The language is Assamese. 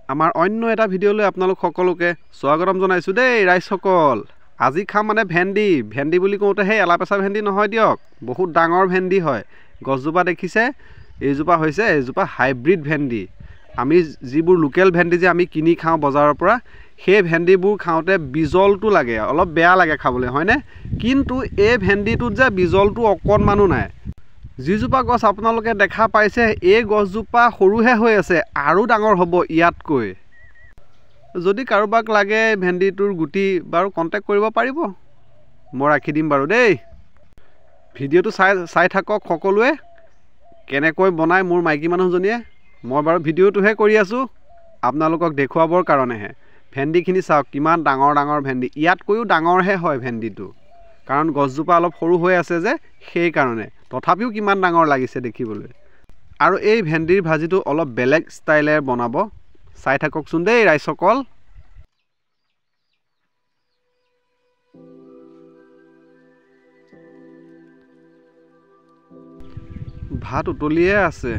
আমাৰ অন্য এটা ভিডিঅ'লৈ আপোনালোক সকলোকে স্বাগতম জনাইছোঁ দেই ৰাইজসকল। আজি খাম মানে ভেন্দি বুলি কওঁতে সেই এলাপেচা ভেন্দি নহয় দিয়ক, বহুত ডাঙৰ ভেন্দি হয়। গছজোপা দেখিছে, এইজোপা হাইব্ৰিড ভেন্দি। আমি যিবোৰ লোকেল ভেন্দি যে আমি কিনি খাওঁ বজাৰৰ পৰা, সেই ভেন্দিবোৰ খাওঁতে বিজলটো লাগে, অলপ বেয়া লাগে খাবলৈ, হয়নে? কিন্তু এই ভেন্দিটোত যে বিজলটো অকণমানো নাই। যিজোপা গছ আপোনালোকে দেখা পাইছে, এই গছজোপা সৰুহে হৈ আছে, আৰু ডাঙৰ হ'ব ইয়াতকৈ। যদি কাৰোবাক লাগে ভেন্দিটোৰ গুটি, বাৰু কণ্টেক্ট কৰিব পাৰিব, মই ৰাখি দিম বাৰু দেই। ভিডিঅ'টো চাই থাকক সকলোৱে, কেনেকৈ বনায় মোৰ মাইকী মানুহজনীয়ে। মই বাৰু ভিডিঅ'টোহে কৰি আছোঁ আপোনালোকক দেখুৱাবৰ কাৰণেহে। ভেন্দিখিনি চাওক, কিমান ডাঙৰ ডাঙৰ ভেন্দি, ইয়াতকৈও ডাঙৰহে হয় ভেন্দিটো, কাৰণ গছজোপা অলপ সৰু হৈ আছে যে সেইকাৰণে। তথাপিও কিমান ডাঙৰ লাগিছে দেখিবলৈ। আৰু এই ভেন্দিৰ ভাজিটো অলপ বেলেগ ষ্টাইলেৰে বনাব, চাই থাককচোন দেই ৰাইজসকল। ভাত উতলিয়ে আছে।